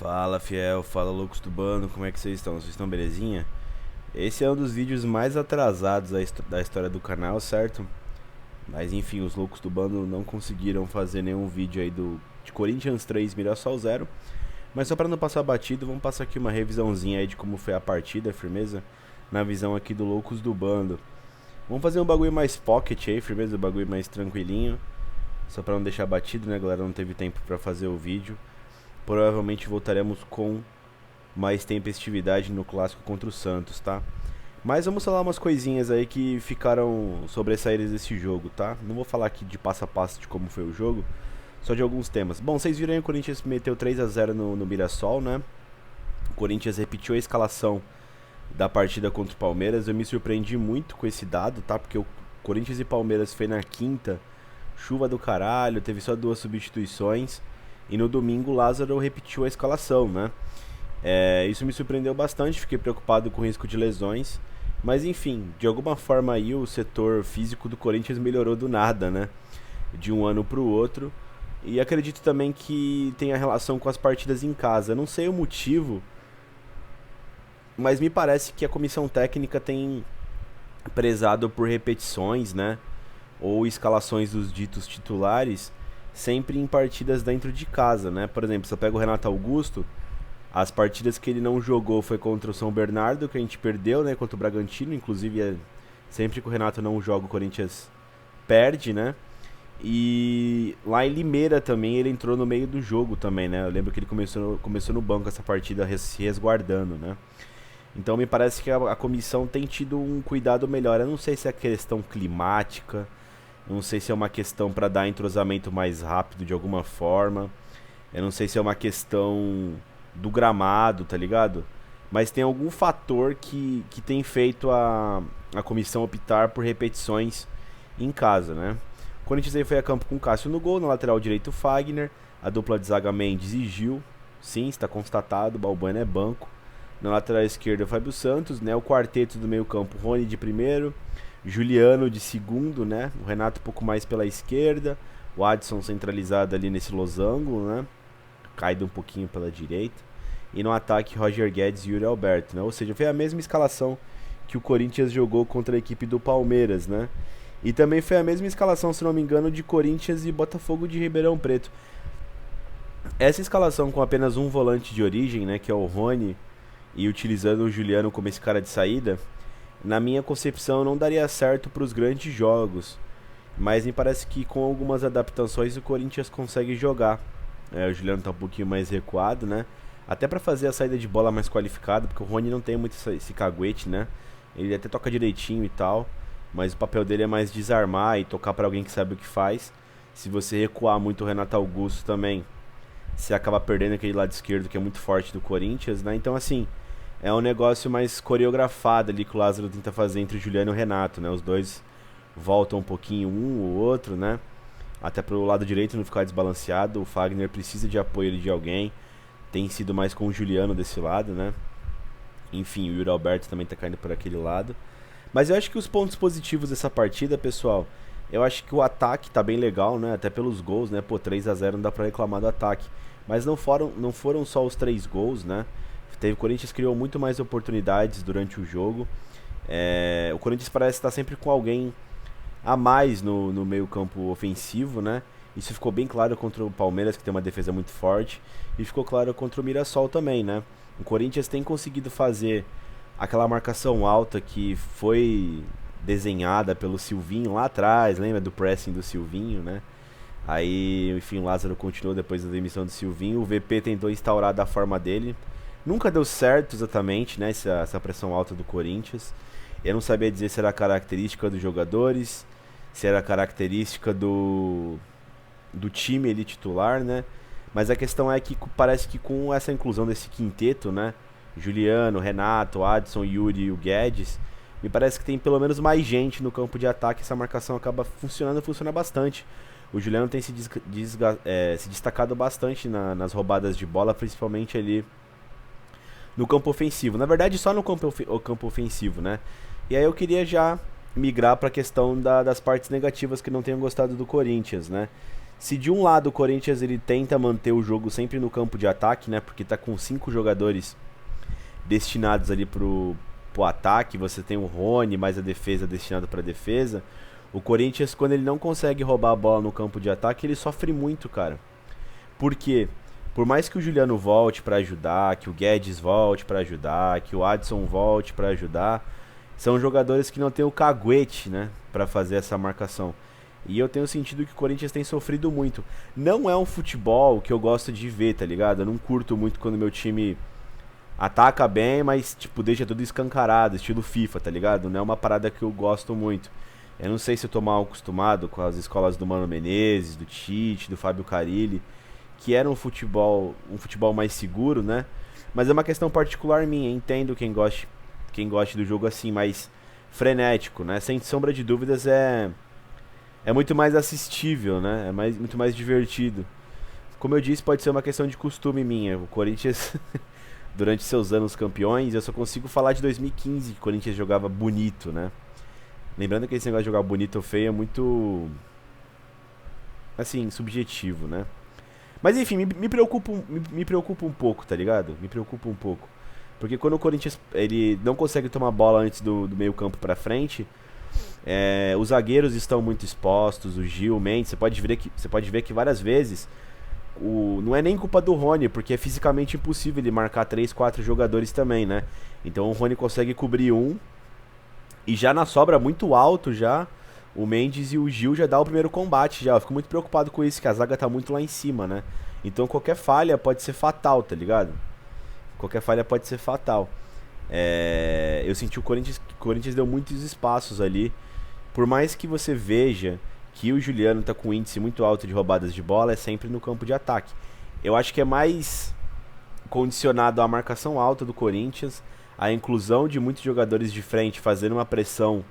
Fala fiel, fala loucos do bando, como é que vocês estão? Vocês estão belezinha? Esse é um dos vídeos mais atrasados da história do canal, certo? Mas enfim, os loucos do bando não conseguiram fazer nenhum vídeo aí de Corinthians 3 Mirassol 0. Mas só para não passar batido, vamos passar aqui uma revisãozinha aí de como foi a partida, firmeza? Na visão aqui do loucos do bando. Vamos fazer um bagulho mais pocket aí, firmeza? Um bagulho mais tranquilinho. Só para não deixar batido, né, galera? Não teve tempo para fazer o vídeo. Provavelmente voltaremos com mais tempestividade no clássico contra o Santos, tá? Mas vamos falar umas coisinhas aí que ficaram sobressaídas desse jogo, tá? Não vou falar aqui de passo a passo de como foi o jogo, só de alguns temas. Bom, vocês viram aí, o Corinthians meteu 3 a 0 no Mirassol, né? O Corinthians repetiu a escalação da partida contra o Palmeiras. Eu me surpreendi muito com esse dado, tá? Porque o Corinthians e Palmeiras foi na quinta, chuva do caralho, teve só 2 substituições. E no domingo o Lázaro repetiu a escalação, né? Isso me surpreendeu bastante, fiquei preocupado com o risco de lesões. Mas enfim, de alguma forma aí o setor físico do Corinthians melhorou do nada, né? De um ano pro outro. E acredito também que tem a relação com as partidas em casa. Não sei o motivo, mas me parece que a comissão técnica tem prezado por repetições, né? Ou escalações dos ditos titulares sempre em partidas dentro de casa, né? Por exemplo, se eu pego o Renato Augusto, as partidas que ele não jogou foi contra o São Bernardo, que a gente perdeu, né? Contra o Bragantino, inclusive sempre que o Renato não joga, o Corinthians perde, né? E lá em Limeira também ele entrou no meio do jogo também, né? Eu lembro que ele começou no banco essa partida se resguardando, né? Então me parece que a comissão tem tido um cuidado melhor. Eu não sei se é questão climática, não sei se é uma questão para dar entrosamento mais rápido de alguma forma. Eu não sei se é uma questão do gramado, tá ligado? Mas tem algum fator que tem feito a comissão optar por repetições em casa, né? O Corinthians aí foi a campo com Cássio no gol, na lateral direito Fagner, a dupla de zaga Mendes e Gil. Sim, está constatado, Balbuena é banco. Na lateral esquerda Fábio Santos, né? O quarteto do meio campo, Rony de primeiro, Juliano de segundo, né? O Renato um pouco mais pela esquerda, o Adson centralizado ali nesse losango, né? Caído um pouquinho pela direita. E no ataque Roger Guedes e Yuri Alberto, né? Ou seja, foi a mesma escalação que o Corinthians jogou contra a equipe do Palmeiras, né? E também foi a mesma escalação, se não me engano, de Corinthians e Botafogo de Ribeirão Preto. Essa escalação com apenas um volante de origem, né? Que é o Rony, e utilizando o Juliano como esse cara de saída, na minha concepção não daria certo para os grandes jogos, mas me parece que com algumas adaptações o Corinthians consegue jogar. O Juliano tá um pouquinho mais recuado, né? Até para fazer a saída de bola mais qualificada, porque o Rony não tem muito esse caguete, né? Ele até toca direitinho e tal, mas o papel dele é mais desarmar e tocar para alguém que sabe o que faz. Se você recuar muito o Renato Augusto também, você acaba perdendo aquele lado esquerdo que é muito forte do Corinthians, né? Então assim, é um negócio mais coreografado ali que o Lázaro tenta fazer entre o Juliano e o Renato, né? Os dois voltam um pouquinho um ou outro, né? Até pro lado direito não ficar desbalanceado. O Fagner precisa de apoio de alguém. Tem sido mais com o Juliano desse lado, né? Enfim, o Yuri Alberto também tá caindo por aquele lado. Mas eu acho que os pontos positivos dessa partida, pessoal, eu acho que o ataque tá bem legal, né? Até pelos gols, né? Pô, 3 a 0 não dá pra reclamar do ataque. Mas não foram só os 3 gols, né? O Corinthians criou muito mais oportunidades durante o jogo. O Corinthians parece estar sempre com alguém a mais no meio campo ofensivo, né? Isso ficou bem claro contra o Palmeiras, que tem uma defesa muito forte. E ficou claro contra o Mirassol também, né? O Corinthians tem conseguido fazer aquela marcação alta que foi desenhada pelo Silvinho lá atrás. Lembra do pressing do Silvinho, né? Aí, enfim, o Lázaro continuou depois da demissão do Silvinho. O VP tentou instaurar da forma dele. Nunca deu certo exatamente, né, essa pressão alta do Corinthians. Eu não sabia dizer se era característica dos jogadores, se era característica do time ali titular, né? Mas a questão é que parece que com essa inclusão desse quinteto, né, Juliano, Renato, Adson, Yuri e o Guedes, me parece que tem pelo menos mais gente no campo de ataque. Essa marcação acaba funciona bastante. O Juliano tem se destacado bastante nas roubadas de bola, principalmente ali no campo ofensivo. Na verdade, só no campo ofensivo, né? E aí eu queria já migrar para a questão das partes negativas que não tenho gostado do Corinthians, né? Se de um lado o Corinthians ele tenta manter o jogo sempre no campo de ataque, né? Porque tá com 5 jogadores destinados ali pro ataque, você tem o Rony, mais a defesa destinada pra defesa. O Corinthians, quando ele não consegue roubar a bola no campo de ataque, ele sofre muito, cara. Por quê? Por mais que o Juliano volte pra ajudar, que o Guedes volte pra ajudar, que o Adson volte pra ajudar, são jogadores que não tem o caguete, né, pra fazer essa marcação. E eu tenho sentido que o Corinthians tem sofrido muito. Não é um futebol que eu gosto de ver, tá ligado? Eu não curto muito quando meu time ataca bem, mas tipo, deixa tudo escancarado, estilo FIFA, tá ligado? Não é uma parada que eu gosto muito. Eu não sei se eu tô mal acostumado com as escolas do Mano Menezes, do Tite, do Fábio Carille, que era um futebol mais seguro, né? Mas é uma questão particular minha, entendo quem goste do jogo assim, mais frenético, né? Sem sombra de dúvidas é muito mais assistível, né? Muito mais divertido. Como eu disse, pode ser uma questão de costume minha. O Corinthians, durante seus anos campeões, eu só consigo falar de 2015, que o Corinthians jogava bonito, né? Lembrando que esse negócio de jogar bonito ou feio é muito, assim, subjetivo, né? Mas enfim, me preocupa um pouco, tá ligado? Me preocupa um pouco. Porque quando o Corinthians ele não consegue tomar bola antes do meio campo pra frente, os zagueiros estão muito expostos, o Gil, o Mendes, você pode ver que várias vezes não é nem culpa do Rony, porque é fisicamente impossível ele marcar 3, 4 jogadores também, né? Então o Rony consegue cobrir um, e já na sobra muito alto já, o Mendes e o Gil já dá o primeiro combate já. Eu fico muito preocupado com isso, que a zaga tá muito lá em cima, né? Então qualquer falha pode ser fatal, tá ligado? Qualquer falha pode ser fatal. Eu senti o Corinthians deu muitos espaços ali. Por mais que você veja que o Juliano tá com um índice muito alto de roubadas de bola, é sempre no campo de ataque. Eu acho que é mais condicionado à marcação alta do Corinthians, a inclusão de muitos jogadores de frente fazendo uma pressão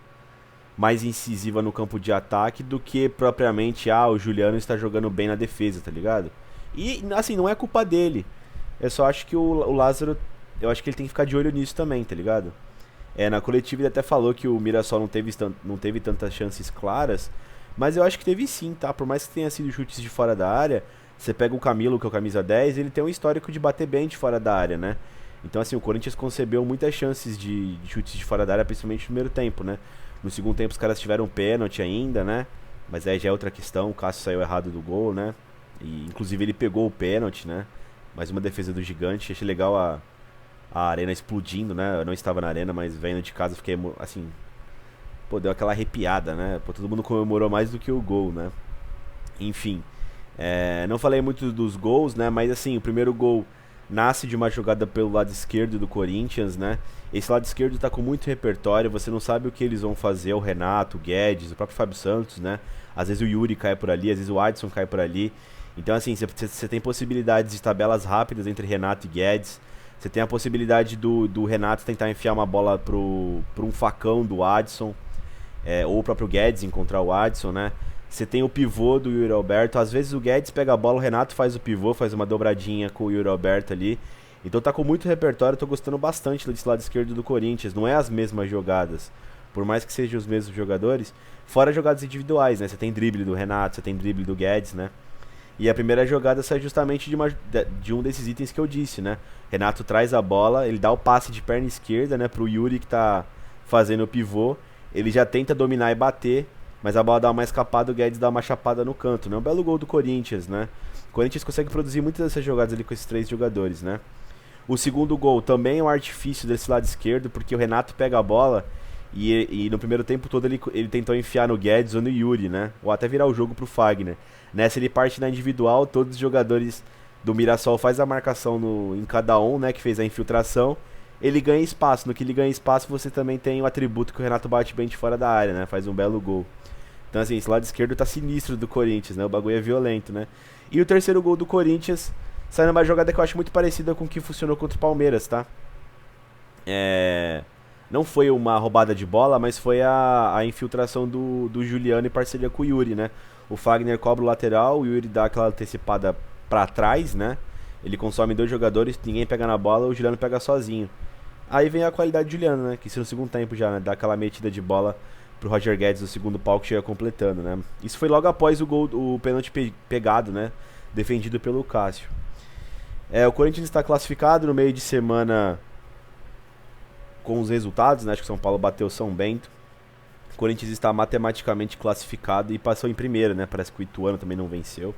mais incisiva no campo de ataque do que propriamente, o Juliano está jogando bem na defesa, tá ligado? E, assim, não é culpa dele. Eu só acho que o Lázaro, eu acho que ele tem que ficar de olho nisso também, tá ligado? Na coletiva ele até falou que o Mirassol não teve tantas chances claras, mas eu acho que teve sim, tá? Por mais que tenha sido chutes de fora da área, você pega o Camilo, que é o camisa 10, ele tem um histórico de bater bem de fora da área, né? Então, assim, o Corinthians concebeu muitas chances de chutes de fora da área, principalmente no primeiro tempo, né? No segundo tempo os caras tiveram pênalti ainda, né? Mas aí já é outra questão, o Cássio saiu errado do gol, né? E inclusive ele pegou o pênalti, né? Mais uma defesa do gigante, achei legal a arena explodindo, né? Eu não estava na arena, mas vendo de casa fiquei, assim... Pô, deu aquela arrepiada, né? Pô, todo mundo comemorou mais do que o gol, né? Enfim, não falei muito dos gols, né? Mas assim, o primeiro gol nasce de uma jogada pelo lado esquerdo do Corinthians, né? Esse lado esquerdo tá com muito repertório, você não sabe o que eles vão fazer, o Renato, o Guedes, o próprio Fábio Santos, né? Às vezes o Yuri cai por ali, às vezes o Adson cai por ali. Então assim, você tem possibilidades de tabelas rápidas entre Renato e Guedes. Você tem a possibilidade do Renato tentar enfiar uma bola pro um facão do Adson, ou o próprio Guedes encontrar o Adson, né? Você tem o pivô do Yuri Alberto. Às vezes o Guedes pega a bola, o Renato faz o pivô, faz uma dobradinha com o Yuri Alberto ali. Então tá com muito repertório, tô gostando bastante desse lado esquerdo do Corinthians. Não é as mesmas jogadas, por mais que sejam os mesmos jogadores, fora jogadas individuais, né? Você tem drible do Renato, você tem drible do Guedes, né? E a primeira jogada sai justamente de um desses itens que eu disse, né? Renato traz a bola, ele dá o passe de perna esquerda, né, pro Yuri que tá fazendo o pivô. Ele já tenta dominar e bater, mas a bola dá uma escapada, o Guedes dá uma chapada no canto, né? Um belo gol do Corinthians, né? O Corinthians consegue produzir muitas dessas jogadas ali com esses 3 jogadores, né? O segundo gol também é um artifício desse lado esquerdo, porque o Renato pega a bola e no primeiro tempo todo ele tentou enfiar no Guedes ou no Yuri, né? Ou até virar o jogo pro Fagner. Nessa ele parte na individual, todos os jogadores do Mirassol faz a marcação em cada um, né? Que fez a infiltração. Ele ganha espaço. No que ele ganha espaço, você também tem o atributo que o Renato bate bem de fora da área, né? Faz um belo gol. Então, assim, esse lado esquerdo tá sinistro do Corinthians, né? O bagulho é violento, né? E o terceiro gol do Corinthians sai numa jogada que eu acho muito parecida com o que funcionou contra o Palmeiras, tá? Não foi uma roubada de bola, mas foi a infiltração do Juliano em parceria com o Yuri, né? O Fagner cobra o lateral, o Yuri dá aquela antecipada pra trás, né? Ele consome 2 jogadores, ninguém pega na bola, o Juliano pega sozinho. Aí vem a qualidade do Juliano, né? Que isso no segundo tempo já, né? Dá aquela metida de bola pro Roger Guedes, o segundo pau que chega completando, né? Isso foi logo após o gol, o pênalti pegado, né? Defendido pelo Cássio. O Corinthians está classificado no meio de semana com os resultados, né? Acho que o São Paulo bateu o São Bento. O Corinthians está matematicamente classificado e passou em primeiro, né? Parece que o Ituano também não venceu.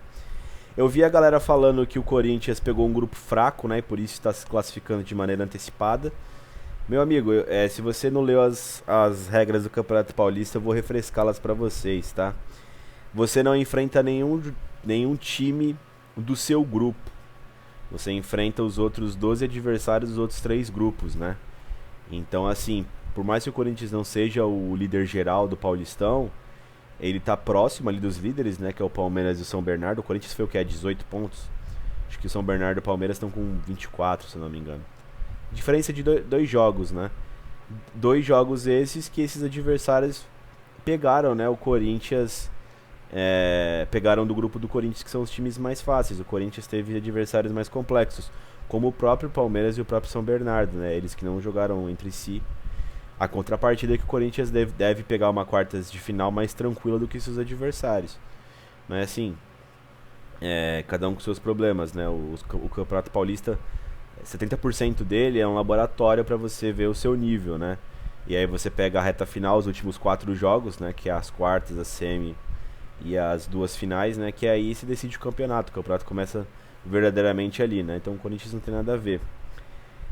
Eu vi a galera falando que o Corinthians pegou um grupo fraco, né? E por isso está se classificando de maneira antecipada. Meu amigo, se você não leu as regras do Campeonato Paulista, eu vou refrescá-las para vocês, tá? Você não enfrenta nenhum time do seu grupo. Você enfrenta os outros 12 adversários dos outros 3 grupos, né? Então, assim, por mais que o Corinthians não seja o líder geral do Paulistão, ele tá próximo ali dos líderes, né? Que é o Palmeiras e o São Bernardo. O Corinthians foi o que? 18 pontos? Acho que o São Bernardo e o Palmeiras estão com 24, se eu não me engano. Diferença de 2 jogos, né? 2 jogos esses que esses adversários pegaram, né? O Corinthians... pegaram do grupo do Corinthians, que são os times mais fáceis. O Corinthians teve adversários mais complexos, como o próprio Palmeiras e o próprio São Bernardo, né? Eles que não jogaram entre si. A contrapartida é que o Corinthians deve pegar uma quartas de final mais tranquila do que seus adversários. Mas assim, cada um com seus problemas, né? O Campeonato Paulista, 70% dele é um laboratório para você ver o seu nível, né? E aí você pega a reta final, os últimos 4 jogos, né? Que é as quartas, a semi e as 2 finais, né? Que aí se decide o campeonato. O campeonato começa verdadeiramente ali, né? Então o Corinthians não tem nada a ver.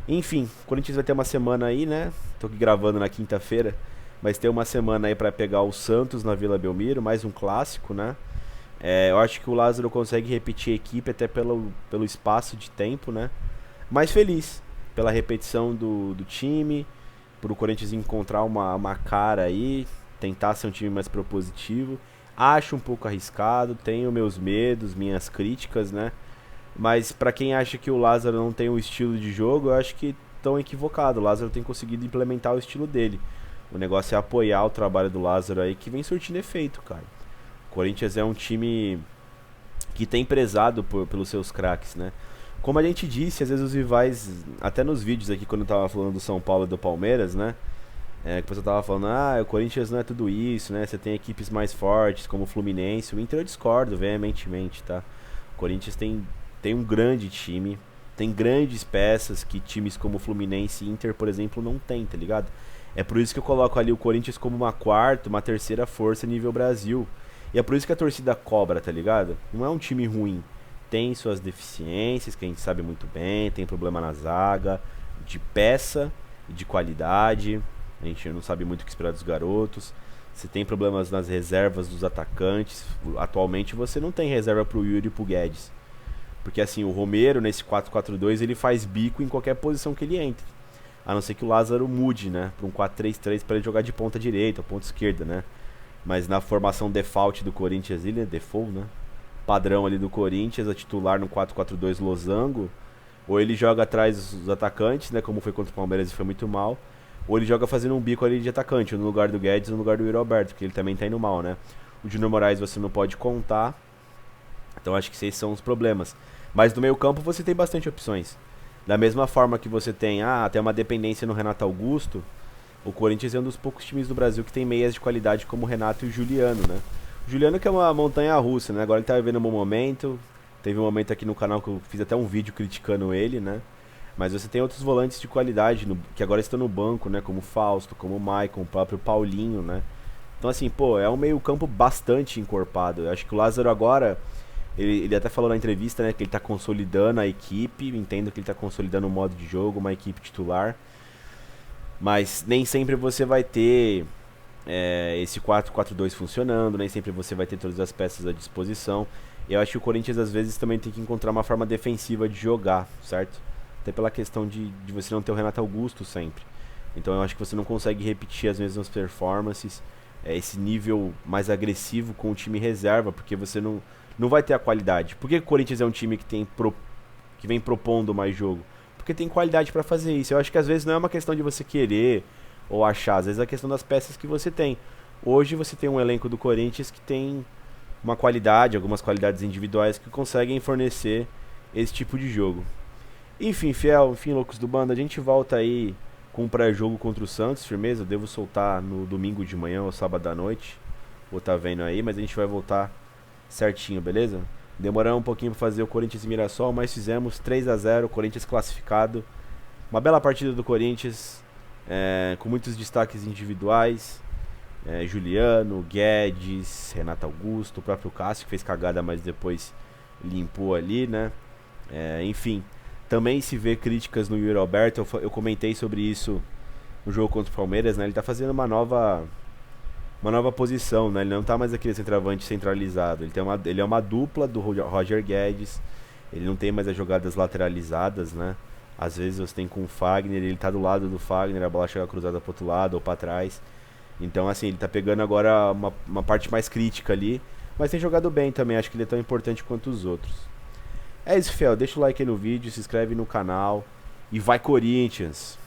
Enfim, o Corinthians vai ter uma semana aí, né? Tô aqui gravando na quinta-feira, mas tem uma semana aí pra pegar o Santos na Vila Belmiro, mais um clássico, né? Eu acho que o Lázaro consegue repetir a equipe até pelo espaço de tempo, né? Mas feliz pela repetição do time, por o Corinthians encontrar uma cara aí, tentar ser um time mais propositivo. Acho um pouco arriscado, tenho meus medos, minhas críticas, né? Mas pra quem acha que o Lázaro não tem um estilo de jogo, eu acho que estão equivocados. O Lázaro tem conseguido implementar o estilo dele. O negócio é apoiar o trabalho do Lázaro aí, que vem surtindo efeito, cara. O Corinthians é um time que tem prezado pelos seus craques, né? Como a gente disse, às vezes os rivais, até nos vídeos aqui, quando eu tava falando do São Paulo e do Palmeiras, né? Que o pessoal tava falando, o Corinthians não é tudo isso, né? Você tem equipes mais fortes, como o Fluminense. O Inter eu discordo veementemente, tá? O Corinthians tem um grande time, tem grandes peças que times como o Fluminense e Inter, por exemplo, não tem, tá ligado? É por isso que eu coloco ali o Corinthians como uma quarta, uma terceira força nível Brasil. E é por isso que a torcida cobra, tá ligado? Não é um time ruim. Tem suas deficiências, que a gente sabe muito bem, tem problema na zaga, de peça e de qualidade. A gente não sabe muito o que esperar dos garotos. Você tem problemas nas reservas dos atacantes. Atualmente você não tem reserva pro Yuri e pro Guedes. Porque assim, o Romero nesse 4-4-2 ele faz bico em qualquer posição que ele entre. A não ser que o Lázaro mude, né? Para um 4-3-3 para ele jogar de ponta direita ou ponta esquerda, né? Mas na formação default do Corinthians, ele é default, né? Padrão ali do Corinthians, a titular no 4-4-2 losango. Ou ele joga atrás dos atacantes, né? Como foi contra o Palmeiras e foi muito mal. Ou ele joga fazendo um bico ali de atacante, no lugar do Guedes ou no lugar do Yuri Alberto, porque ele também tá indo mal, né? O Júnior Moraes você não pode contar. Então acho que esses são os problemas. Mas no meio campo você tem bastante opções. Da mesma forma que você tem até uma dependência no Renato Augusto, o Corinthians é um dos poucos times do Brasil que tem meias de qualidade como o Renato e o Juliano, né? O Juliano que é uma montanha russa, né? Agora ele tá vivendo um bom momento. Teve um momento aqui no canal que eu fiz até um vídeo criticando ele, né? Mas você tem outros volantes de qualidade que agora estão no banco, né? Como o Fausto, como o Maicon, o próprio Paulinho, né? Então assim, é um meio campo bastante encorpado. Eu acho que o Lázaro agora... Ele até falou na entrevista, né, que ele está consolidando a equipe. Entendo que ele está consolidando o modo de jogo, uma equipe titular. Mas nem sempre você vai ter esse 4-4-2 funcionando. Nem sempre você vai ter todas as peças à disposição. Eu acho que o Corinthians às vezes também tem que encontrar uma forma defensiva de jogar, certo? Até pela questão de você não ter o Renato Augusto sempre. Então eu acho que você não consegue repetir as mesmas performances, esse nível mais agressivo com o time reserva, porque você não vai ter a qualidade. Por que o Corinthians é um time que vem propondo mais jogo? Porque tem qualidade pra fazer isso. Eu acho que às vezes não é uma questão de você querer ou achar, às vezes é a questão das peças que você tem. Hoje você tem um elenco do Corinthians que tem uma qualidade, algumas qualidades individuais que conseguem fornecer esse tipo de jogo. Enfim, fiel, enfim, loucos do bando, a gente volta aí com um pré-jogo contra o Santos, firmeza? Eu devo soltar no domingo de manhã ou sábado à noite. Vou tá vendo aí, mas a gente vai voltar certinho, beleza? Demoramos um pouquinho pra fazer o Corinthians e Mirassol, mas fizemos 3-0, Corinthians classificado. Uma bela partida do Corinthians, com muitos destaques individuais. Juliano, Guedes, Renato Augusto, o próprio Cássio, que fez cagada, mas depois limpou ali, né? Enfim, também se vê críticas no Yuri Alberto. Eu comentei sobre isso no jogo contra o Palmeiras, né? Ele tá fazendo uma nova posição, né? Ele não tá mais aquele centroavante centralizado. Ele é uma dupla do Roger Guedes. Ele não tem mais as jogadas lateralizadas, né? Às vezes você tem com o Fagner, ele tá do lado do Fagner, a bola chega cruzada pro outro lado ou pra trás. Então, assim, ele tá pegando agora uma parte mais crítica ali. Mas tem jogado bem também, acho que ele é tão importante quanto os outros. É isso, fiel. Deixa o like aí no vídeo, se inscreve no canal. E vai, Corinthians!